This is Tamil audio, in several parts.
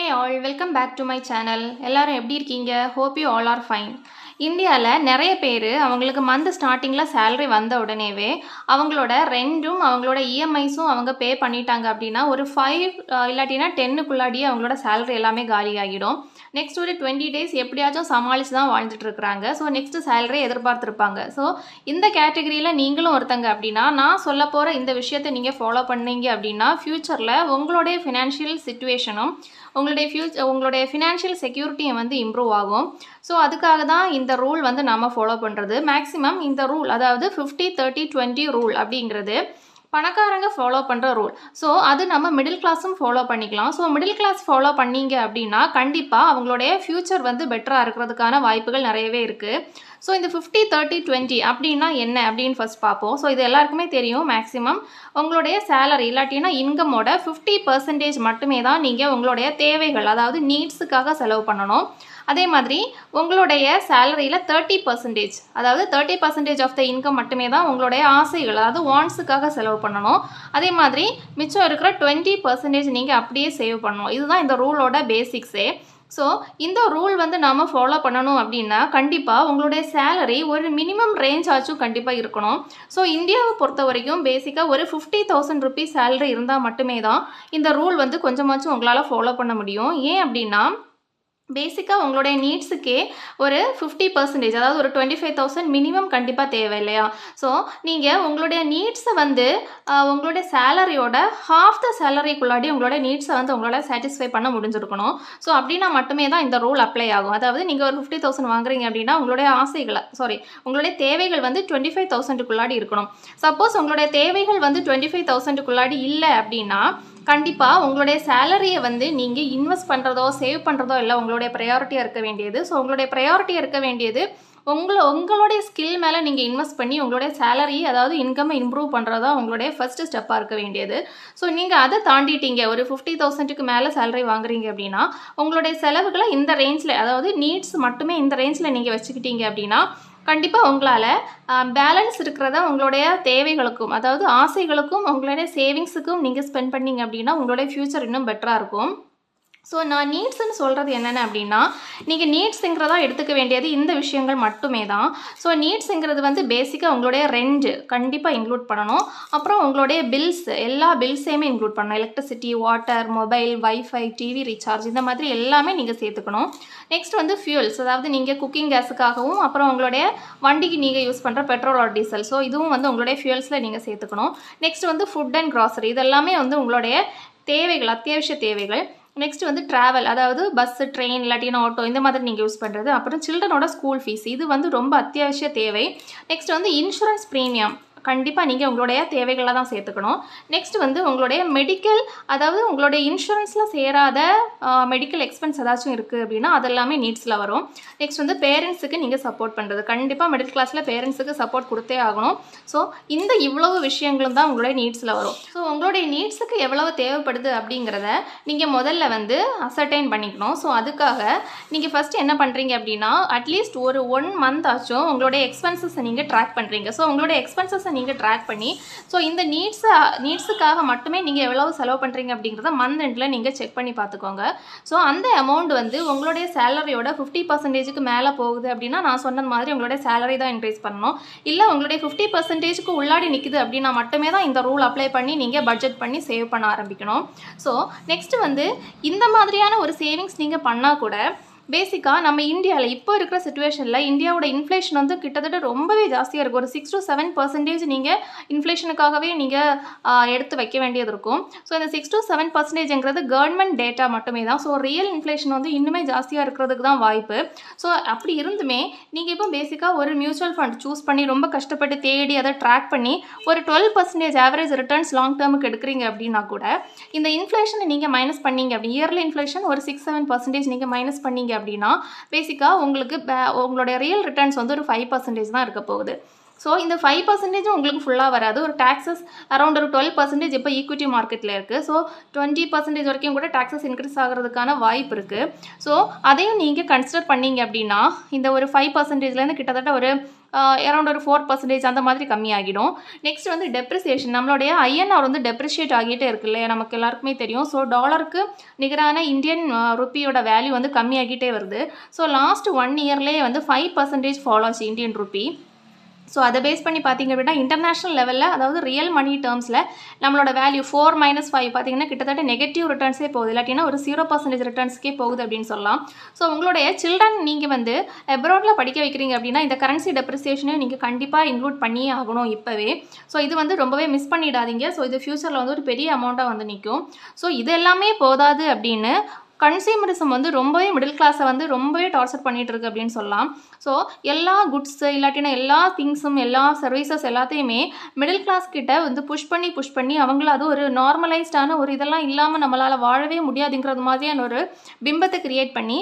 Hi all, welcome back to my channel. எல்லாரும் எப்படி இருக்கீங்க? Hope you all are fine. இந்தியாவில் நிறைய பேர் அவங்களுக்கு மந்த் ஸ்டார்டிங்கில் சேலரி வந்த உடனேவே அவங்களோட ரெண்டும் அவங்களோட இஎம்ஐஸும் அவங்க பே பண்ணிட்டாங்க அப்படின்னா ஒரு 5 இல்லாட்டினா 10க்குள்ளாடியே அவங்களோட சேலரி எல்லாமே காலி ஆகிடும். நெக்ஸ்ட் ஒரு 20 days எப்படியாச்சும் சமாளித்து தான் வாழ்ந்துட்டு இருக்கிறாங்க. ஸோ நெக்ஸ்ட்டு சேலரி எதிர்பார்த்துருப்பாங்க. ஸோ இந்த கேட்டகரியில் நீங்களும் ஒருத்தங்க அப்படின்னா நான் சொல்ல போகிற இந்த விஷயத்தை நீங்கள் ஃபாலோ பண்ணீங்க அப்படின்னா ஃப்யூச்சரில் உங்களுடைய ஃபினான்ஷியல் சிச்சுவேஷனும் உங்களுடைய ஃபினான்ஷியல் செக்யூரிட்டியும் வந்து இம்ப்ரூவ் ஆகும். ஸோ அதுக்காக தான் இந்த ரூல் வந்து நம்ம ஃபாலோ பண்ணுறது. மேக்ஸிமம் இந்த ரூல் அதாவது 50-30-20 ரூல் அப்படிங்கிறது பணக்காரங்க ஃபாலோ பண்ணுற ரூல். ஸோ அது நம்ம மிடில் கிளாஸும் ஃபாலோ பண்ணிக்கலாம். ஸோ மிடில் கிளாஸ் ஃபாலோ பண்ணீங்க அப்படின்னா கண்டிப்பாக அவங்களுடைய ஃப்யூச்சர் வந்து பெட்டராக இருக்கிறதுக்கான வாய்ப்புகள் நிறையவே இருக்குது. ஸோ இந்த 50-30-20 அப்படின்னா என்ன அப்படின்னு ஃபர்ஸ்ட் பார்ப்போம். ஸோ இது எல்லாருக்குமே தெரியும். மேக்ஸிமம் உங்களுடைய சேலரி இல்லாட்டினா இன்கமோட 50% மட்டுமே தான் நீங்கள் உங்களுடைய தேவைகள் அதாவது நீட்ஸுக்காக செலவு பண்ணணும். அதே மாதிரி உங்களுடைய சேலரியில் 30% அதாவது 30% ஆஃப் த இன்கம் மட்டுமே தான் உங்களுடைய ஆசைகள் அதாவது வாண்ட்ஸுக்காக செலவு பண்ணணும். அதே மாதிரி மிச்சம் இருக்கிற 20% நீங்கள் அப்படியே சேவ் பண்ணணும். இதுதான் இந்த ரூலோட பேசிக்ஸே. ஸோ இந்த ரூல் வந்து நாம் ஃபாலோ பண்ணணும் அப்படின்னா கண்டிப்பாக உங்களுடைய சேலரி ஒரு மினிமம் ரேஞ்ச் ஆச்சும் கண்டிப்பாக இருக்கணும். ஸோ இந்தியாவை பொறுத்த வரைக்கும் பேசிக்காக ஒரு 50,000 rupees சேலரி இருந்தால் மட்டுமே தான் இந்த ரூல் வந்து கொஞ்சமாச்சும் உங்களால் ஃபாலோ பண்ண முடியும். ஏன் அப்படின்னா பேசிக்காக உங்களுடைய நீட்ஸுக்கே ஒரு 50% அதாவது ஒரு 25,000 மினிமம் கண்டிப்பாக தேவை இல்லையா? ஸோ நீங்கள் உங்களுடைய நீட்ஸை வந்து உங்களுடைய சேலரியோட ஹாஃப் த சேலரிக்குள்ளாடி உங்களுடைய நீட்ஸை வந்து உங்களால் சாட்டிஸ்ஃபை பண்ண முடிஞ்சிருக்கணும். ஸோ அப்படின்னா மட்டுமே தான் இந்த ரூல் அப்ளை ஆகும். அதாவது நீங்கள் ஒரு 50,000 வாங்குறீங்க அப்படின்னா உங்களுடைய உங்களுடைய தேவைகள் வந்து 25,000க்குள்ளாடி இருக்கணும். சப்போஸ் உங்களுடைய தேவைகள் வந்து 25,000க்குள்ளாடி இல்லை அப்படின்னா கண்டிப்பாக உங்களுடைய சேலரியை வந்து நீங்கள் இன்வெஸ்ட் பண்ணுறதோ சேவ் பண்ணுறதோ இல்லை உங்களுடைய ப்ரையாரிட்டியாக இருக்க வேண்டியது. ஸோ உங்களுடைய ப்ரையாரிட்டியாக இருக்க வேண்டியது உங்களுடைய ஸ்கில் மேலே நீங்கள் இன்வெஸ்ட் பண்ணி உங்களுடைய சேலரி அதாவது இன்கம்மை இம்ப்ரூவ் பண்ணுறதா உங்களுடைய ஃபஸ்ட்டு ஸ்டெப்பாக இருக்க வேண்டியது. ஸோ நீங்கள் அதை தாண்டிட்டீங்க ஒரு 50,000க்கு மேலே சேலரி வாங்குறீங்க அப்படின்னா உங்களுடைய செலவுகளை இந்த ரேஞ்சில் அதாவது நீட்ஸ் மட்டுமே இந்த ரேஞ்சில் நீங்கள் வச்சுக்கிட்டீங்க அப்படின்னா கண்டிப்பாக உங்களால் பேலன்ஸ் இருக்கிறத உங்களுடைய தேவைகளுக்கும் அதாவது ஆசைகளுக்கும் உங்களுடைய சேவிங்ஸுக்கும் நீங்கள் ஸ்பெண்ட் பண்ணிங்க அப்படின்னா உங்களுடைய ஃப்யூச்சர் இன்னும் பெட்டராக இருக்கும். ஸோ நான் நீட்ஸ்ன்னு சொல்கிறது என்னென்ன அப்படின்னா நீங்கள் நீட்ஸுங்கிறதா எடுத்துக்க வேண்டியது இந்த விஷயங்கள் மட்டுமே தான். ஸோ நீட்ஸுங்கிறது வந்து பேசிக்காக உங்களுடைய ரெண்ட் கண்டிப்பாக இன்க்ளூட் பண்ணணும். அப்புறம் உங்களுடைய பில்ஸ் எல்லா பில்ஸையுமே இன்க்ளூட் பண்ணணும். Electricity, water, mobile, wifi, TV recharge இந்த மாதிரி எல்லாமே நீங்கள் சேர்த்துக்கணும். நெக்ஸ்ட் வந்து ஃபியூல்ஸ் அதாவது நீங்கள் குக்கிங் கேஸுக்காகவும் அப்புறம் உங்களுடைய வண்டிக்கு நீங்கள் யூஸ் பண்ணுற பெட்ரோல் ஆர் டீசல் ஸோ இதுவும் வந்து உங்களுடைய ஃபியூல்ஸில் நீங்கள் சேர்த்துக்கணும். நெக்ஸ்ட் வந்து ஃபுட் அண்ட் கிராசரி இதெல்லாமே வந்து உங்களுடைய தேவைகள் அத்தியாவசிய தேவைகள். நெக்ஸ்ட் வந்து ட்ராவல் அதாவது பஸ்ஸு, ட்ரெயின் இல்லாட்டினா ஆட்டோ இந்த மாதிரி நீங்கள் யூஸ் பண்ணுறது. அப்புறம் சில்ட்ரனோட ஸ்கூல் ஃபீஸ் இது வந்து ரொம்ப அத்தியாவசிய தேவை. நெக்ஸ்ட் வந்து இன்சூரன்ஸ் ப்ரீமியம் கண்டிப்பாக நீங்கள் உங்களுடைய தேவைகளை தான் சேர்த்துக்கணும். நெக்ஸ்ட் வந்து உங்களுடைய மெடிக்கல் அதாவது உங்களுடைய இன்சூரன்ஸில் சேராத மெடிக்கல் எக்ஸ்பென்ஸ் ஏதாச்சும் இருக்குது அப்படின்னா அதெல்லாமே நீட்ஸில் வரும். நெக்ஸ்ட் வந்து பேரண்ட்ஸுக்கு நீங்கள் சப்போர்ட் பண்ணுறது கண்டிப்பாக மிடில் கிளாஸில் பேரண்ட்ஸுக்கு சப்போர்ட் கொடுத்தே ஆகணும். ஸோ இந்த இவ்வளவு விஷயங்களும் தான் உங்களுடைய நீட்ஸில் வரும். ஸோ உங்களுடைய நீட்ஸுக்கு எவ்வளவு தேவைப்படுது அப்படிங்கிறத நீங்கள் முதல்ல வந்து அசர்டைன் பண்ணிக்கணும். ஸோ அதுக்காக நீங்கள் ஃபஸ்ட்டு என்ன பண்ணுறீங்க அப்படின்னா அட்லீஸ்ட் ஒரு 1 month ஆச்சும் உங்களுடைய எக்ஸ்பென்சஸை நீங்கள் ட்ராக் பண்ணுறீங்க. ஸோ உங்களுடைய எக்ஸ்பென்சஸை நீங்கள் ட்ராக் பண்ணி ஸோ இந்த நீட்ஸுக்காக மட்டுமே நீங்கள் எவ்வளவு செலவு பண்ணுறீங்க அப்படிங்கிறத மந்த் எண்டில் நீங்கள் செக் பண்ணி பார்த்துக்கோங்க. ஸோ அந்த அமௌண்ட் வந்து உங்களுடைய சேலரியோட 50%க்கு மேலே போகுது அப்படின்னா நான் சொன்ன மாதிரி உங்களுடைய சேலரி தான் இன்க்ரீஸ் பண்ணணும். இல்லை உங்களுடைய 50%க்கு உள்ளாடி நிற்குது அப்படின்னா மட்டுமே தான் இந்த ரூல் அப்ளை பண்ணி நீங்கள் பட்ஜெட் பண்ணி சேவ் பண்ண ஆரம்பிக்கணும். ஸோ நெக்ஸ்ட்டு வந்து இந்த மாதிரியான ஒரு சேவிங்ஸ் நீங்கள் பண்ணால் கூட பேசிக்காக நம்ம இந்தியாவில் இப்போ இருக்கிற சுச்சுவேஷனில் இந்தியாவோட இன்ஃப்ளேஷன் வந்து கிட்டத்தட்ட ரொம்பவே ஜாஸ்தியாக இருக்கும். ஒரு 6-7% நீங்கள் இன்ஃப்ளேஷனுக்காகவே நீங்கள் எடுத்து வைக்க வேண்டியது இருக்கும். ஸோ இந்த 6-7%ங்கிறது கவர்மெண்ட் டேட்டா மட்டுமே தான். ஸோ ரியல் இன்ஃப்ளேஷன் வந்து இன்னுமே ஜாஸ்தியாக இருக்கிறதுக்கு தான் வாய்ப்பு. ஸோ அப்படி இருந்துமே நீங்கள் இப்போ பேசிக்காக ஒரு மியூச்சுவல் ஃபண்ட் சூஸ் பண்ணி ரொம்ப கஷ்டப்பட்டு தேடி அதை ட்ராக் பண்ணி ஒரு 12% ஆவரேஜ் ரிட்டர்ன்ஸ் லாங் டேர்முக்கு எடுக்கிறீங்க அப்படின்னா கூட இந்த இன்ஃப்ளேஷனை நீங்கள் மைனஸ் பண்ணீங்க அப்படி இயர்லி இன்ஃப்ளேஷன் ஒரு 6-7% நீங்கள் மைனஸ் பண்ணீங்க அப்படின்னா பேசிக்காக உங்களுக்கு உங்களுடைய ரியல் ரிட்டர்ன்ஸ் வந்து ஒரு 5% தான் இருக்க போகுது. ஸோ இந்த 5% உங்களுக்கு ஃபுல்லாக வராது. ஒரு டாக்ஸஸ் அரௌண்ட் ஒரு 12% இப்போ ஈக்விட்டி மார்க்கெட்டில் இருக்குது. ஸோ 20% வரைக்கும் கூட டாக்ஸஸ் இன்க்ரீஸ் ஆகிறதுக்கான வாய்ப்பு இருக்குது. ஸோ அதையும் நீங்கள் கன்சிடர் பண்ணீங்க அப்படின்னா இந்த ஒரு 5%லேருந்து கிட்டத்தட்ட ஒரு அரௌண்ட் ஒரு 4% அந்த மாதிரி கம்மியாகிடும். நெக்ஸ்ட் வந்து டெப்ரிசியேஷன். நம்மளுடைய ஐஎன்ஆர் வந்து டெப்ரிஷியேட் ஆகிட்டே இருக்கு இல்லையா, நமக்கு எல்லாருக்குமே தெரியும். ஸோ டாலருக்கு நிகரான இந்தியன் ருப்பியோட வேல்யூ வந்து கம்மியாகிட்டே வருது. ஸோ லாஸ்ட் 1 இயர்லேயே வந்து 5% ஃபாலோ ஆச்சு இந்தியன் ருப்பி. ஸோ அதை பேஸ் பண்ணி பார்த்தீங்க அப்படின்னா இன்டர்நேஷ்னல் லெவலில், அதாவது ரியல் மணி டேர்ம்ஸில் நம்மளோட வேல்யூ 4 - 5 பார்த்தீங்கன்னா கிட்டத்தட்ட நெகட்டிவ் ரிட்டர்ன்ஸே போகுது, இல்லாட்டினா ஒரு 0% ரிட்டர்ன்ஸ்க்கே போகுது அப்படின்னு சொல்லலாம். ஸோ உங்களுடைய சில்ட்ரன் நீங்கள் வந்து அப்ராடில் படிக்க வைக்கிறீங்க அப்படின்னா இந்த கரன்சி டெப்ரிசியேஷனையும் நீங்கள் கண்டிப்பாக இன்க்ளூட் பண்ணியே ஆகணும் இப்போவே. ஸோ இது வந்து ரொம்பவே மிஸ் பண்ணிடாதீங்க. ஸோ இது ஃப்யூச்சரில் வந்து ஒரு பெரிய அமௌண்ட்டாக வந்து நிற்கும். ஸோ இது எல்லாமே போதாது அப்படின்னு கன்சியூமரிசம் வந்து ரொம்பவே மிடில் கிளாஸை வந்து ரொம்பவே டார்ச்சர் பண்ணிகிட்டு இருக்கு அப்படின்னு சொல்லலாம். ஸோ எல்லா குட்ஸு இல்லாட்டினா எல்லா திங்ஸும் எல்லா சர்வீசஸ் எல்லாத்தையுமே மிடில் கிளாஸ் கிட்ட வந்து புஷ் பண்ணி அவங்கள அது ஒரு நார்மலைஸ்டான ஒரு இதெல்லாம் இல்லாமல் நம்மளால் வாழவே முடியாதுங்கிறது மாதிரியான ஒரு பிம்பத்தை கிரியேட் பண்ணி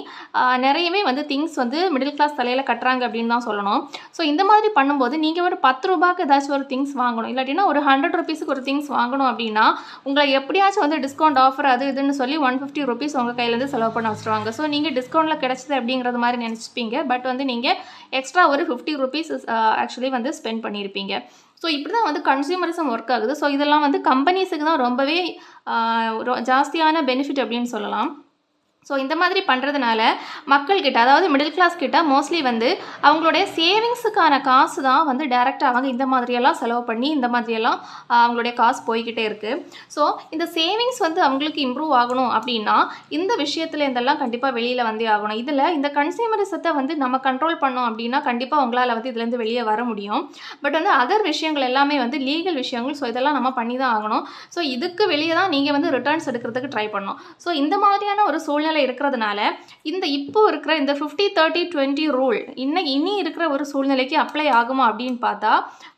நிறையவே வந்து திங்ஸ் வந்து மிடில் கிளாஸ் தலையில் கட்டுறாங்க அப்படின்னு தான் சொல்லணும். ஸோ இந்த மாதிரி பண்ணும்போது நீங்கள் ஒரு 10 ரூபாய்க்கு ஏதாச்சும் ஒரு திங்ஸ் வாங்கணும், இல்லாட்டினா ஒரு 100 ருபீஸுக்கு ஒரு திங்ஸ் வாங்கணும் அப்படின்னா உங்களை எப்படியாச்சும் வந்து டிஸ்கவுண்ட் ஆஃபர் அது இதுன்னு சொல்லி 150 ருபீஸ் உங்கள் கையிலேருந்து செலவு பண்ண வச்சுருவாங்க. ஸோ நீங்கள் டிஸ்கவுண்ட்டில் கிடச்சிது அப்படிங்கிறது மாதிரி நினச்சிப்பீங்க. பட் வந்து நீங்கள் எக்ஸ்ட்ரா ஒரு 50 ருபீஸ் ஆக்சுவலி வந்து ஸ்பெண்ட் பண்ணியிருப்பீங்க. ஸோ இப்படி தான் வந்து கன்சியூமரிசம் ஒர்க் ஆகுது. ஸோ இதெல்லாம் வந்து கம்பெனிஸுக்கு தான் ரொம்பவே ஜாஸ்தியான பெனிஃபிட் அப்படின்னு சொல்லலாம். ஸோ இந்த மாதிரி பண்ணுறதுனால மக்கள்கிட்ட, அதாவது மிடில் கிளாஸ் கிட்ட மோஸ்ட்லி வந்து அவங்களுடைய சேவிங்ஸுக்கான காசு தான் வந்து டைரெக்டாக அவங்க இந்த மாதிரியெல்லாம் செலவு பண்ணி இந்த மாதிரியெல்லாம் அவங்களுடைய காசு போய்கிட்டே இருக்குது. ஸோ இந்த சேவிங்ஸ் வந்து அவங்களுக்கு இம்ப்ரூவ் ஆகணும் அப்படின்னா இந்த விஷயத்தில் இதெல்லாம் கண்டிப்பாக வெளியில் வந்தே ஆகணும். இதில் இந்த கன்சியூமரிசத்தை வந்து நம்ம கண்ட்ரோல் பண்ணோம் அப்படின்னா கண்டிப்பாக உங்களால் வந்து இதுலேருந்து வெளியே வர முடியும். பட் வந்து அதர் விஷயங்கள் எல்லாமே வந்து லீகல் விஷயங்கள். ஸோ இதெல்லாம் நம்ம பண்ணி தான் ஆகணும். ஸோ இதுக்கு வெளியே தான் நீங்கள் வந்து ரிட்டர்ன்ஸ் எடுக்கிறதுக்கு ட்ரை பண்ணணும். ஸோ இந்த மாதிரியான ஒரு சூழ்நிலை இருக்கிறதுனால இப்போ இருக்கிற இந்த 50-30-20 ரூல் இனி இருக்கிற ஒரு சூழ்நிலைக்கு அப்ளை ஆகுமா அப்படின்னு பார்த்தா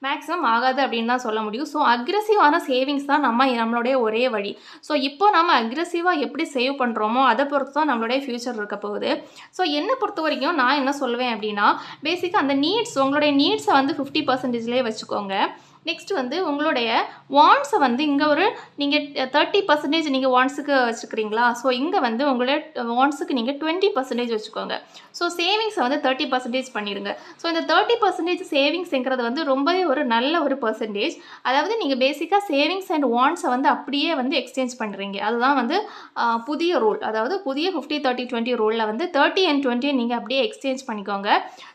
மேக்ஸிமம் ஆகாது அப்படின்னு தான் சொல்ல முடியும். ஸோ அக்ரெசிவான சேவிங்ஸ் தான் நம்மளுடைய ஒரே வழி. ஸோ இப்போ நம்ம அக்ரெசிவாக எப்படி சேவ் பண்ணுறோமோ அதை பொறுத்து தான் நம்மளுடைய ஃபியூச்சர் இருக்க போகுது. ஸோ என்னை பொறுத்த வரைக்கும் நான் என்ன சொல்லுவேன் அப்படின்னா பேசிக்காக அந்த உங்களுடைய நீட்ஸை வந்து 50%லேயே வச்சுக்கோங்க. நெக்ஸ்ட் வந்து உங்களுடைய வாண்ட்ஸை வந்து இங்கே ஒரு நீங்கள் 30% நீங்கள் வாண்ட்ஸுக்கு வச்சுக்கிறீங்களா, ஸோ இங்கே வந்து உங்களுடைய வாண்ட்ஸுக்கு நீங்கள் 20% வச்சுக்கோங்க. ஸோ சேவிங்ஸை வந்து 30% பண்ணிடுங்க. ஸோ இந்த 30% சேவிங்ஸுங்கிறது வந்து ரொம்பவே ஒரு நல்ல ஒரு பர்சன்டேஜ். அதாவது நீங்கள் பேசிக்காக சேவிங்ஸ் அண்ட் வாண்ட்ஸை வந்து அப்படியே வந்து எக்ஸ்சேஞ்ச் பண்ணுறீங்க. அதுதான் வந்து புதிய ரூல். அதாவது புதிய 50-30-20 ரூலில் வந்து 30 and 20 நீங்கள் அப்படியே எக்ஸ்சேஞ்ச் பண்ணிக்கோங்க.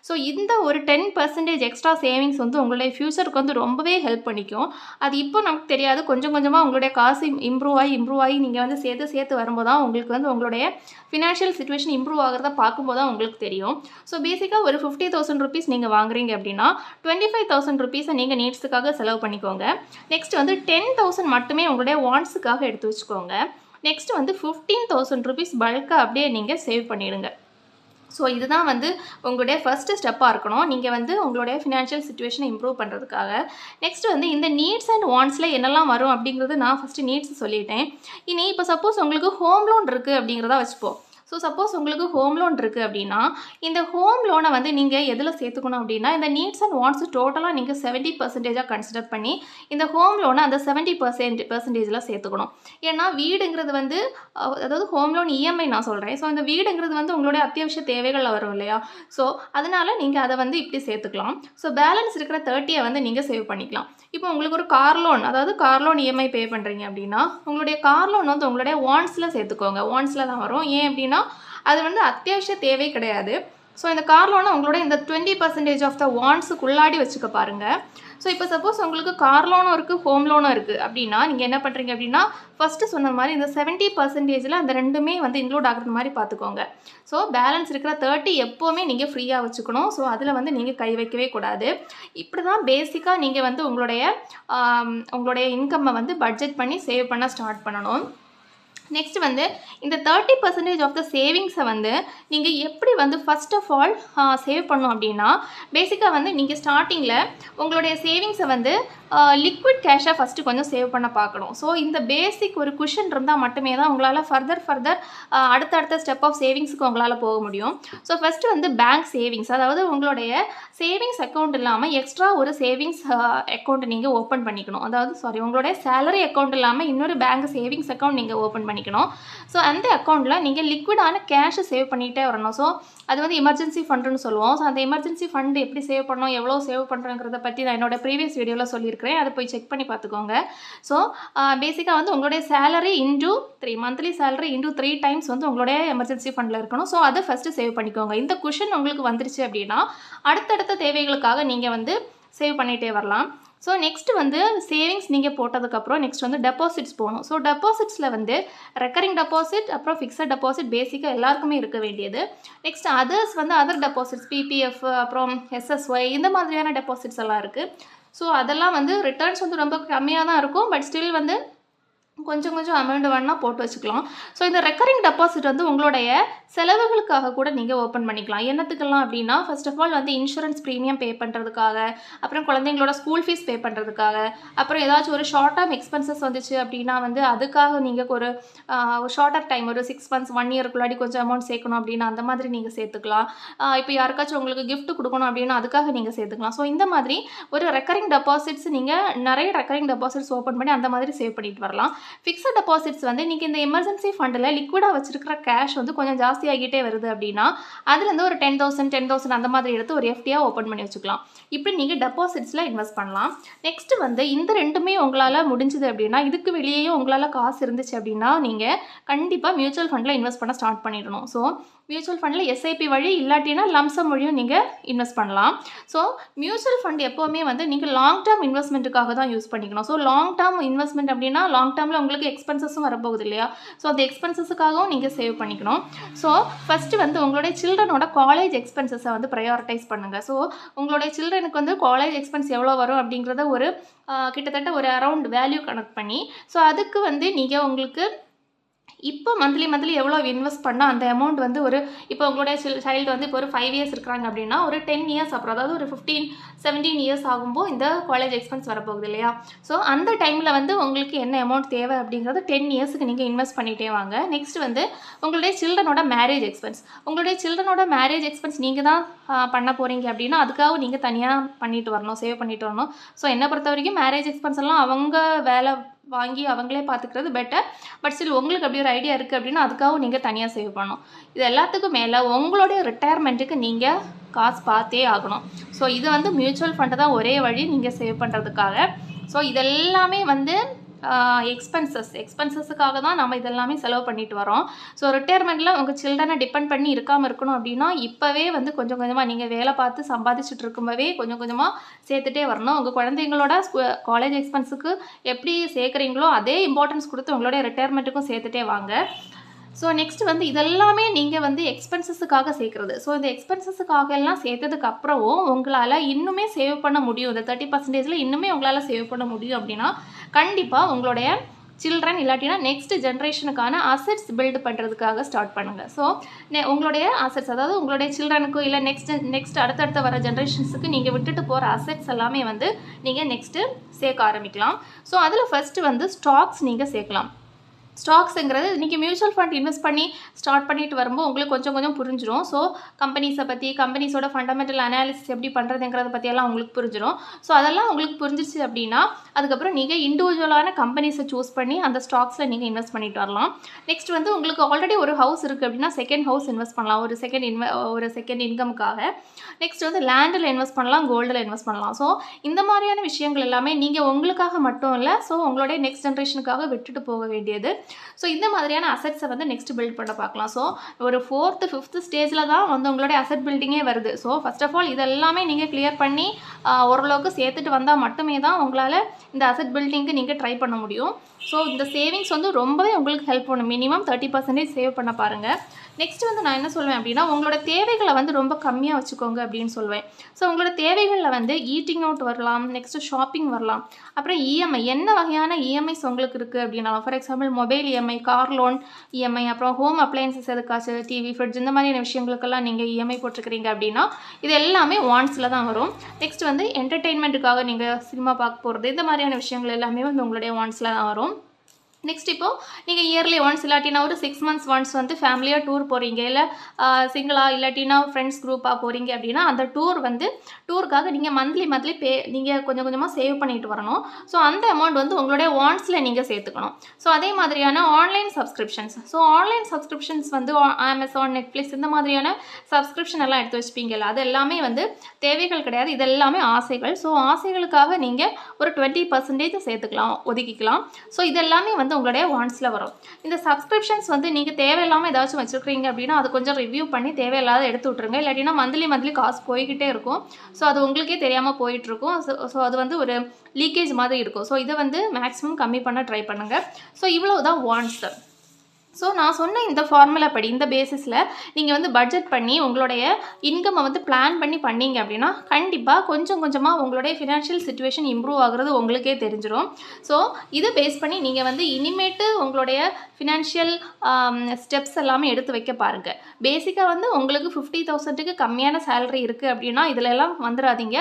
ஸோ இந்த ஒரு 10% எக்ஸ்ட்ரா சேவிங்ஸ் வந்து உங்களுடைய ஃபியூச்சருக்கு வந்து ரொம்பவே ஹெல்ப் பண்ணிக்கும். அது இப்போ நமக்கு தெரியாது. கொஞ்சம் கொஞ்சமாக உங்களுடைய காசு இம்ப்ரூவ் ஆகி நீங்கள் வந்து சேர்த்து வரும்போது தான் உங்களுக்கு வந்து உங்களுடைய ஃபினான்ஷியல் சிச்சுவேஷன் இம்ப்ரூவ் ஆகிறத பார்க்கும்போது தான் உங்களுக்கு தெரியும். ஸோ பேசிக்காக ஒரு 50,000 ருபீஸ் நீங்கள் வாங்குறீங்க அப்படின்னா 25,000 ருபீஸை நீங்கள் நீட்ஸுக்காக செலவு பண்ணிக்கோங்க. நெக்ஸ்ட் வந்து 10,000 மட்டுமே உங்களுடைய வாண்ட்ஸுக்காக எடுத்து வச்சுக்கோங்க. நெக்ஸ்ட் வந்து 15,000 ருபீஸ் பல்காக அப்படியே நீங்கள் சேவ் பண்ணிடுங்க. ஸோ இதுதான் வந்து உங்களுடைய ஃபஸ்ட்டு ஸ்டெப்பாக இருக்கணும் நீங்கள் வந்து உங்களுடைய ஃபினான்ஷியல் சிச்சுவேஷனை இம்ப்ரூவ் பண்ணுறதுக்காக. நெக்ஸ்ட் வந்து இந்த நீட்ஸ் அண்ட் வாண்ட்ஸில் என்னெல்லாம் வரும் அப்படிங்கிறது நான் ஃபஸ்ட்டு நீட்ஸ் சொல்லிட்டேன். இனி இப்போ சப்போஸ் உங்களுக்கு ஹோம் லோன் இருக்குது அப்படிங்கிறதா வச்சுப்போம். ஸோ சப்போஸ் உங்களுக்கு ஹோம் லோன் இருக்குது அப்படின்னா இந்த ஹோம் லோனை வந்து நீங்கள் எதில் சேர்த்துக்கணும் அப்படின்னா இந்த நீட்ஸ் அண்ட் வாண்ட்ஸ் டோட்டலாக நீங்கள் 70% கன்சிடர் பண்ணி இந்த ஹோம் லோனை அந்த 70% சேர்த்துக்கணும். ஏன்னா வீடுங்கிறது வந்து அதாவது ஹோம் லோன் இஎம்ஐ நான் சொல்கிறேன். ஸோ இந்த வீடுங்கிறது வந்து உங்களுடைய அத்தியாவசிய தேவைகளில் வரும் இல்லையா, ஸோ அதனால் நீங்கள் அதை வந்து இப்படி சேர்த்துக்கலாம். ஸோ பேலன்ஸ் இருக்கிற 30 வந்து நீங்கள் சேவ் பண்ணிக்கலாம். இப்போ உங்களுக்கு ஒரு கார் லோன், அதாவது கார் லோன் இஎம்ஐ பே பண்ணுறீங்க அப்படின்னா உங்களுடைய கார் லோன் வந்து உங்களுடைய வாண்ட்ஸில் சேர்த்துக்கோங்க. வாண்ட்ஸில் தான் வரும். ஏன் அப்படின்னா அது வந்து அத்தியாவசிய தேவை கிடையாது. ஸோ இந்த கார் லோனை உங்களோட இந்த 20% ஆஃப் த வாண்ட்ஸுக்குள்ளாடி வச்சுக்க பாருங்கள். ஸோ இப்போ சப்போஸ் உங்களுக்கு கார் லோனும் இருக்குது ஹோம் லோனும் இருக்குது அப்படின்னா நீங்கள் என்ன பண்ணுறீங்க அப்படின்னா ஃபஸ்ட்டு சொன்ன மாதிரி இந்த 70%ல் அந்த ரெண்டுமே வந்து இன்க்ளூட் ஆகிறது மாதிரி பார்த்துக்கோங்க. ஸோ பேலன்ஸ் இருக்கிற 30 எப்போவுமே நீங்கள் ஃப்ரீயாக வச்சுக்கணும். ஸோ அதில் வந்து நீங்கள் கை வைக்கவே கூடாது. இப்படி தான் பேசிக்காக நீங்கள் வந்து உங்களுடைய இன்கம்மை வந்து பட்ஜெட் பண்ணி சேவ் பண்ண ஸ்டார்ட் பண்ணணும். நெக்ஸ்ட் வந்து இந்த 30% ஆஃப் த சேவிங்ஸை வந்து நீங்கள் எப்படி வந்து ஃபர்ஸ்ட் ஆஃப் ஆல் சேவ் பண்ணணும் அப்படின்னா, பேசிக்காக வந்து நீங்கள் ஸ்டார்டிங்கில் உங்களுடைய சேவிங்ஸை வந்து லிக்விட் கேஷாக ஃபஸ்ட்டு கொஞ்சம் சேவ் பண்ண பார்க்கணும். ஸோ இந்த பேசிக் ஒரு குஷன் இருந்தால் மட்டுமே தான் உங்களால் ஃபர்தர் அடுத்தடுத்த ஸ்டெப் ஆஃப் சேவிங்ஸுக்கு உங்களால் போக முடியும். ஸோ ஃபஸ்ட்டு வந்து பேங்க் சேவிங்ஸ், அதாவது உங்களுடைய சேவிங்ஸ் அக்கௌண்ட் இல்லாமல் எக்ஸ்ட்ரா ஒரு சேவிங்ஸ் அக்கௌண்ட் நீங்கள் ஓப்பன் பண்ணிக்கணும். அதாவது உங்களுடைய சேலரி அக்கௌண்ட் இல்லாமல் இன்னொரு பேங்க் சேவிங்ஸ் அக்கௌண்ட் நீங்கள் ஓப்பன் பண்ணிக்கணும். ஸோ அந்த அக்கௌண்ட்டில் நீங்கள் லிக்விடான கேஷை சேவ் பண்ணிகிட்டே வரணும். ஸோ அது வந்து எமர்ஜென்சி ஃபண்டுன்னு சொல்லுவோம். ஸோ அந்த எமர்ஜென்சி ஃபண்ட் எப்படி சேவ் பண்ணணும், எவ்வளோ சேவ் பண்ணுறங்கிறத பற்றி நான் என்னோட ப்ரீவியஸ் வீடியோவில் சொல்லியிருக்கிறேன். அதை போய் செக் பண்ணி பார்த்துக்கோங்க. ஸோ பேசிக்காக வந்து உங்களுடைய salary into 3 monthly salary into 3 times வந்து உங்களுடைய எமர்ஜென்சி ஃபண்டில் இருக்கணும். ஸோ அதை ஃபஸ்ட்டு சேவ் பண்ணிக்கோங்க. இந்த குஷன் உங்களுக்கு வந்துருச்சு அப்படின்னா அடுத்தடுத்த தேவைகளுக்காக நீங்கள் வந்து சேவ் பண்ணிகிட்டே வரலாம். ஸோ நெக்ஸ்ட்டு வந்து சேவிங்ஸ் நீங்கள் போட்டதுக்கப்புறம் நெக்ஸ்ட் வந்து டெபாசிட்ஸ் போகணும். ஸோ டெபாசிட்ஸில் வந்து ரெக்கரிங் டெபாசிட், அப்புறம் ஃபிக்ஸட் டெபாசிட் பேசிக்காக எல்லாருக்குமே இருக்க வேண்டியது. நெக்ஸ்ட் அதர்ஸ் வந்து அதர் டெபாசிட்ஸ், பிபிஎஃப், அப்புறம் எஸ்எஸ்ஒய், இந்த மாதிரியான டெபாசிட்ஸ் எல்லாம் இருக்குது. ஸோ அதெல்லாம் வந்து ரிட்டர்ன்ஸ் வந்து ரொம்ப கம்மியாக தான் இருக்கும். பட் ஸ்டில் வந்து கொஞ்சம் அமௌண்ட் வேணால் போட்டு வச்சுக்கலாம். ஸோ இந்த ரெக்கரிங் டெபாசிட் வந்து உங்களுடைய செலவுகளுக்காக கூட நீங்கள் ஓப்பன் பண்ணிக்கலாம். என்னத்துக்கெல்லாம் அப்படின்னா, ஃபர்ஸ்ட் ஆஃப் ஆல் வந்து இன்சூரன்ஸ் ப்ரீமியம் பே பண்ணுறதுக்காக, அப்புறம் குழந்தைங்களோட ஸ்கூல் ஃபீஸ் பே பண்ணுறதுக்காக, அப்புறம் ஏதாச்சும் ஒரு ஷார்ட் டேர்ம் எக்ஸ்பென்சஸ் வந்துச்சு அப்படின்னா வந்து அதுக்காக நீங்கள் ஒரு ஷார்ட்டர் டைம் ஒரு 6 months 1 yearக்குள்ளாடி கொஞ்சம் அமௌண்ட் சேர்க்கணும் அப்படின்னா அந்த மாதிரி நீங்கள் சேர்த்துக்கலாம். இப்போ யாருக்காச்சும் உங்களுக்கு கிஃப்ட் கொடுக்கணும் அப்படின்னா அதுக்காக நீங்கள் சேர்த்துக்கலாம். ஸோ இந்த மாதிரி ஒரு ரெக்கரிங் டெபாசிட்ஸ் நீங்கள் நிறைய ரெக்கரிங் டெபாசிட்ஸ் ஓப்பன் பண்ணி அந்த மாதிரி சேவ் பண்ணிட்டு வரலாம். ஃபிக்ஸட் டெபாசிட்ஸ் வந்து நீங்கள் இந்த எமர்ஜென்சி ஃபண்டில் லிக்விடாக வச்சிருக்கிற கேஷ் வந்து கொஞ்சம் ஜாஸ்தியாகிட்டே வருது அப்படின்னா அதுலேருந்து ஒரு 10,000 அந்த மாதிரி எடுத்து ஒரு எஃப்டியாக ஓப்பன் பண்ணி வச்சுக்கலாம். இப்படி நீங்கள் டெபாசிட்ஸில் இன்வெஸ்ட் பண்ணலாம். நெக்ஸ்ட் வந்து இந்த ரெண்டுமே உங்களால் முடிஞ்சது அப்படின்னா, இதுக்கு வெளியேயும் உங்களால் காசு இருந்துச்சு அப்படின்னா நீங்கள் கண்டிப்பாக மியூச்சுவல் ஃபண்டில் இன்வெஸ்ட் பண்ண ஸ்டார்ட் பண்ணிடணும். ஸோ மியூச்சுவல் ஃபண்டில் எஸ்ஐபி வழி இல்லாட்டினா லம்சம் வழியும் நீங்கள் இன்வெஸ்ட் பண்ணலாம். ஸோ மியூச்சுவல் ஃபண்ட் எப்போவுமே வந்து நீங்கள் லாங் டேர்ம் இன்வெஸ்ட்மெண்ட்டுக்காக தான் யூஸ் பண்ணிக்கணும். ஸோ லாங் டேர்ம் இன்வெஸ்ட்மெண்ட் அப்படின்னா லாங் டேர்மில் உங்களுக்கு எக்ஸ்பென்சஸும் வரப்போகுது இல்லையா? ஸோ அந்த எக்ஸ்பென்சஸுக்காகவும் நீங்கள் சேவ் பண்ணிக்கணும். ஸோ ஃபஸ்ட்டு வந்து உங்களுடைய சில்ட்ரனோட காலேஜ் எக்ஸ்பென்சஸை வந்து ப்ரையாரிட்டைஸ் பண்ணுங்கள். ஸோ உங்களுடைய சில்ட்ரனுக்கு வந்து காலேஜ் எக்ஸ்பென்ஸ் எவ்வளோ வரும் அப்படிங்கிறத ஒரு கிட்டத்தட்ட ஒரு அரவுண்ட் வேல்யூ கனெக்ட் பண்ணி, ஸோ அதுக்கு வந்து நீங்கள் உங்களுக்கு இப்போ மந்த்லி எவ்வளோ இன்வெஸ்ட் பண்ணால் அந்த அமௌண்ட் வந்து ஒரு இப்போ உங்களுடைய சைல்டு வந்து இப்போ ஒரு 5 years இருக்கிறாங்க அப்படின்னா ஒரு 10 years அப்புறம், அதாவது ஒரு 15-17 years ஆகும்போது இந்த காலேஜ் எக்ஸ்பென்ஸ் வரப்போகுது இல்லையா? ஸோ அந்த டைமில் வந்து உங்களுக்கு என்ன அமௌண்ட் தேவை அப்படிங்கிறது 10 yearsக்கு நீங்கள் இன்வெஸ்ட் பண்ணிகிட்டே வாங்க. நெக்ஸ்ட் வந்து உங்களுடைய சில்ட்ரனோட மேரேஜ் எக்ஸ்பென்ஸ், உங்களுடைய சில்ட்ரனோட மேரேஜ் எக்ஸ்பென்ஸ் நீங்கள் தான் பண்ண போகிறீங்க அப்படின்னா அதுக்காக நீங்கள் தனியாக பண்ணிட்டு வரணும், சேவ் பண்ணிட்டு வரணும். ஸோ என்னை பொறுத்த வரைக்கும் மேரேஜ் எக்ஸ்பென்ஸ் எல்லாம் அவங்க வேலை வாங்கி அவங்களே பார்த்துக்கிறது பெட்டர். பட் ஸ்டில் உங்களுக்கு அப்படி ஒரு ஐடியா இருக்குது அப்படின்னா அதுக்காகவும் நீங்கள் தனியாக சேவ் பண்ணணும். இது எல்லாத்துக்கும் மேலே உங்களுடைய ரிட்டையர்மெண்ட்டுக்கு நீங்கள் காசு பார்த்தே ஆகணும். ஸோ இது வந்து மியூச்சுவல் ஃபண்டு தான் ஒரே வழி நீங்கள் சேவ் பண்ணுறதுக்காக. ஸோ இதெல்லாமே வந்து எக்ஸ்பென்சஸுக்காக தான் நம்ம இதெல்லாமே செலவு பண்ணிட்டு வரோம். ஸோ ரிட்டையர்மெண்ட்டில் உங்கள் சில்ட்ரனை டிபெண்ட் பண்ணி இருக்காமல் இருக்கணும் அப்படின்னா இப்போவே வந்து கொஞ்சம் கொஞ்சமாக நீங்கள் வேலை பார்த்து சம்பாதிச்சுட்டு இருக்கும்போதே கொஞ்சம் கொஞ்சமாக சேர்த்துட்டே வரணும். உங்கள் குழந்தைங்களோட காலேஜ் எக்ஸ்பென்ஸுக்கு எப்படி சேர்க்குறீங்களோ அதே இம்பார்ட்டன்ஸ் கொடுத்து உங்களுடைய ரிட்டையர்மெண்ட்டுக்கும் சேர்த்துட்டே வாங்க. ஸோ நெக்ஸ்ட் வந்து இதெல்லாமே நீங்கள் வந்து எக்ஸ்பென்சஸுக்காக சேர்க்குறது. ஸோ இந்த எக்ஸ்பென்சஸுக்காக எல்லாம் சேர்த்ததுக்கு அப்புறமும் உங்களால் இன்னுமே சேவ் பண்ண முடியும், இந்த 30% இன்னுமே உங்களால் சேவ் பண்ண முடியும் அப்படின்னா கண்டிப்பாக உங்களுடைய சில்ட்ரன் இல்லாட்டினா நெக்ஸ்ட் ஜென்ரேஷனுக்கான அசெட்ஸ் பில்டு பண்ணுறதுக்காக ஸ்டார்ட் பண்ணுங்கள். ஸோ உங்களுடைய அசெட்ஸ், அதாவது உங்களுடைய சில்ட்ரனுக்கு இல்லை நெக்ஸ்ட் அடுத்தடுத்த வர ஜென்ரேஷன்ஸுக்கு நீங்கள் விட்டுட்டு போகிற அசெட்ஸ் எல்லாமே வந்து நீங்கள் நெக்ஸ்ட்டு சேர்க்க ஆரம்பிக்கலாம். ஸோ அதில் ஃபஸ்ட்டு வந்து ஸ்டாக்ஸ் நீங்கள் சேர்க்கலாம். ஸ்டாக்ஸுங்கிறது நீங்கள் மியூச்சுவல் ஃபண்ட் இன்வெஸ்ட் பண்ணி ஸ்டார்ட் பண்ணிட்டு வரும்போது உங்களுக்கு கொஞ்சம் புரிஞ்சிடும். ஸோ கம்பெனிஸை பற்றி, கம்பெனிஸோட ஃபண்டமெண்டல் அனாலிசிஸ் எப்படி பண்ணுறதுங்கிறத பற்றியெல்லாம் உங்களுக்கு புரிஞ்சிடும். ஸோ அதெல்லாம் உங்களுக்கு புரிஞ்சிச்சு அப்படின்னா அதுக்கப்புறம் நீங்கள் இண்டிவிஜுவலான கம்பெனிஸை சூஸ் பண்ணி அந்த ஸ்டாக்ஸில் நீங்கள் இன்வெஸ்ட் பண்ணிட்டு வரலாம். நெக்ஸ்ட் வந்து உங்களுக்கு ஆல்ரெடி ஒரு ஹவுஸ் இருக்குது அப்படின்னா செகண்ட் ஹவுஸ் இன்வெஸ்ட் பண்ணலாம் ஒரு செகண்ட் இன்கமுக்காக. நெக்ஸ்ட் வந்து லேண்டில் இன்வெஸ்ட் பண்ணலாம், கோல்டில் இன்வெஸ்ட் பண்ணலாம். ஸோ இந்த மாதிரியான விஷயங்கள் எல்லாமே நீங்கள் உங்களுக்காக மட்டும் இல்லை, ஸோ உங்களுடைய நெக்ஸ்ட் ஜென்ரேஷனுக்காக விட்டுட்டு போக வேண்டியது. ஸோ இந்த மாதிரியான அசெட்ஸை வந்து நெக்ஸ்ட் பில்ட் பண்ண பார்க்கலாம். ஸோ ஒரு 4th 5th ஸ்டேஜில் தான் வந்து உங்களுடைய அசெட் பில்டிங்கே வருது. ஸோ ஃபர்ஸ்ட் ஆஃப் ஆல் இதெல்லாமே நீங்கள் கிளியர் பண்ணி ஓரளவுக்கு சேர்த்துட்டு வந்தால் மட்டுமே தான் உங்களால் இந்த அசெட் பில்டிங்க்கு நீங்கள் ட்ரை பண்ண முடியும். ஸோ இந்த சேவிங்ஸ் வந்து ரொம்பவே உங்களுக்கு ஹெல்ப் பண்ணும். மினிமம் 30% சேவ் பண்ண பாருங்கள். நெக்ஸ்ட் வந்து நான் என்ன சொல்வேன் அப்படின்னா உங்களோட தேவைகளை வந்து ரொம்ப கம்மியாக வச்சுக்கோங்க அப்படின்னு சொல்வேன். ஸோ உங்களோட தேவைகளில் வந்து ஈட்டிங் அவுட் வரலாம், நெக்ஸ்ட்டு ஷாப்பிங் வரலாம், அப்புறம் இஎம்ஐ, என்ன வகையான இஎம்ஐஸ் உங்களுக்கு இருக்குது அப்படின்னா for example mobile mobile EMI, car loan EMI, அப்புறம் ஹோம் அப்ளையன்சஸ் எதுக்காச்சு டிவி, ஃப்ரிட்ஜ் இந்த மாதிரியான விஷயங்களுக்கெல்லாம் நீங்கள் இஎம்ஐ போட்டிருக்கிறீங்க அப்படின்னா இது எல்லாமே வாண்ட்ஸில் தான் வரும். நெக்ஸ்ட் வந்து என்டர்டெயின்மெண்ட்டுக்காக நீங்கள் சினிமா பார்க்க போகிறது இந்த மாதிரியான விஷயங்கள் எல்லாமே வந்து உங்களுடைய வாண்ட்ஸில் தான் வரும். நெக்ஸ்ட் இப்போது நீங்கள் இயர்லி ஒன்ஸ் இல்லாட்டினா ஒரு 6 months ஒன்ஸ் வந்து ஃபேமிலியாக டூர் போகிறீங்க, இல்லை சிங்கிளாக இல்லாட்டினா ஃப்ரெண்ட்ஸ் குரூப்பாக போகிறீங்க அப்படின்னா அந்த டூருக்காக நீங்கள் மந்த்லி நீங்கள் கொஞ்சம் கொஞ்சமாக சேவ் பண்ணிட்டு வரணும். ஸோ அந்த அமௌண்ட் வந்து உங்களுடைய வாண்ட்ஸில் நீங்கள் சேர்த்துக்கணும். ஸோ அதே மாதிரியான ஆன்லைன் சப்ஸ்கிரிப்ஷன்ஸ் வந்து அமேசான், நெட்ஃப்ளிக்ஸ் இந்த மாதிரியான சப்ஸ்கிரிப்ஷன் எல்லாம் எடுத்து வச்சுப்பீங்கல்ல, அது எல்லாமே வந்து தேவைகள் கிடையாது, இது எல்லாமே ஆசைகள். ஸோ ஆசைகளுக்காக நீங்கள் ஒரு 20% சேர்த்துக்கலாம், ஒதுக்கிக்கலாம். ஸோ இது எல்லாமே வந்து உங்களுடைய வாண்ட்ஸில் வரும். இந்த சப்ஸ்கிரிப்ஷன்ஸ் வந்து நீங்கள் தேவையில்லாமல் ஏதாச்சும் வச்சுருக்கீங்க அப்படின்னா அது கொஞ்சம் ரிவ்யூ பண்ணி தேவையில்லாத எடுத்து விட்ருங்க. இல்லாட்டினா மந்த்லி காசு போய்கிட்டே இருக்கும். ஸோ அது உங்களுக்கே தெரியாமல் போயிட்டுருக்கும். ஸோ அது வந்து ஒரு லீக்கேஜ் மாதிரி இருக்கும். ஸோ இதை வந்து மேக்ஸிமம் கம்மி பண்ண ட்ரை பண்ணுங்கள். ஸோ இவ்வளோ தான் வாண்ட்ஸ். ஸோ நான் சொன்ன இந்த ஃபார்முலா படி இந்த பேசிஸில் நீங்கள் வந்து பட்ஜெட் பண்ணி உங்களுடைய இன்கம்மை வந்து பிளான் பண்ணீங்க அப்படின்னா கண்டிப்பாக கொஞ்சம் கொஞ்சமாக உங்களுடைய ஃபினான்ஷியல் சிச்சுவேஷன் இம்ப்ரூவ் ஆகுறது உங்களுக்கே தெரிஞ்சிடும். ஸோ இதை பேஸ் பண்ணி நீங்கள் வந்து இனிமேட்டு உங்களுடைய ஃபினான்ஷியல் ஸ்டெப்ஸ் எல்லாமே எடுத்து வைக்க பாருங்கள். பேசிக்காக வந்து உங்களுக்கு 50,000க்கு கம்மியான சேலரி இருக்குது அப்படின்னா இதிலெல்லாம் வந்துடாதீங்க.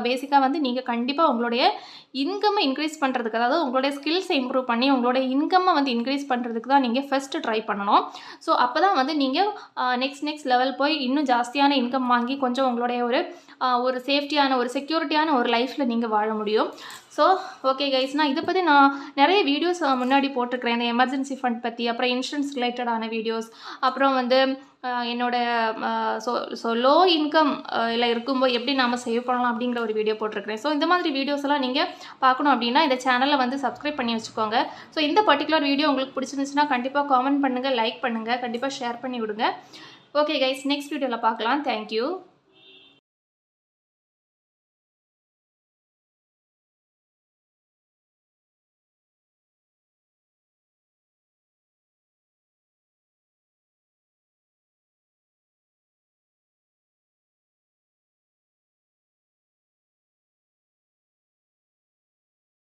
பேசிக்காக வந்து நீங்கள் கண்டிப்பாக உங்களுடைய இன்கம்மை இன்க்ரீஸ் பண்ணுறதுக்கு, அதாவது உங்களுடைய ஸ்கில்ஸை இம்ப்ரூவ் பண்ணி உங்களுடைய இன்கம்மை வந்து இன்க்ரீஸ் பண்ணுறதுக்கு தான் நீங்கள் ஃபஸ்ட்டு ட்ரை பண்ணணும். ஸோ அப்போ தான் வந்து நீங்கள் நெக்ஸ்ட் லெவல் போய் இன்னும் ஜாஸ்தியான இன்கம் வாங்கி கொஞ்சம் உங்களுடைய ஒரு சேஃப்டியான ஒரு செக்யூரிட்டியான ஒரு லைஃப்பில் நீங்கள் வாழ முடியும். ஸோ ஓகே கைஸ், நான் இதை பற்றி நான் நிறைய வீடியோஸ் முன்னாடி போட்டிருக்கிறேன். இந்த எமர்ஜென்சி ஃபண்ட் பற்றி, அப்புறம் இன்சூரன்ஸ் ரிலேட்டடான வீடியோஸ், அப்புறம் வந்து என்னோட லோ இன்கம் இல்லை இருக்கும்போது எப்படி நாம் சேவ் பண்ணலாம் அப்படிங்கிற ஒரு வீடியோ போட்டிருக்கிறேன். ஸோ இந்த மாதிரி வீடியோஸ் எல்லாம் நீங்கள் பார்க்கணும் அப்படின்னா இந்த சேனலை வந்து சப்ஸ்கிரைப் பண்ணி வச்சுக்கோங்க. ஸோ இந்த பர்டிகுலர் வீடியோ உங்களுக்கு பிடிச்சிருந்துச்சுன்னா கண்டிப்பாக காமெண்ட் பண்ணுங்கள், லைக் பண்ணுங்கள், கண்டிப்பாக ஷேர் பண்ணி விடுங்க. ஓகே கைஸ், நெக்ஸ்ட் வீடியோவில் பார்க்கலாம். தேங்க்யூ.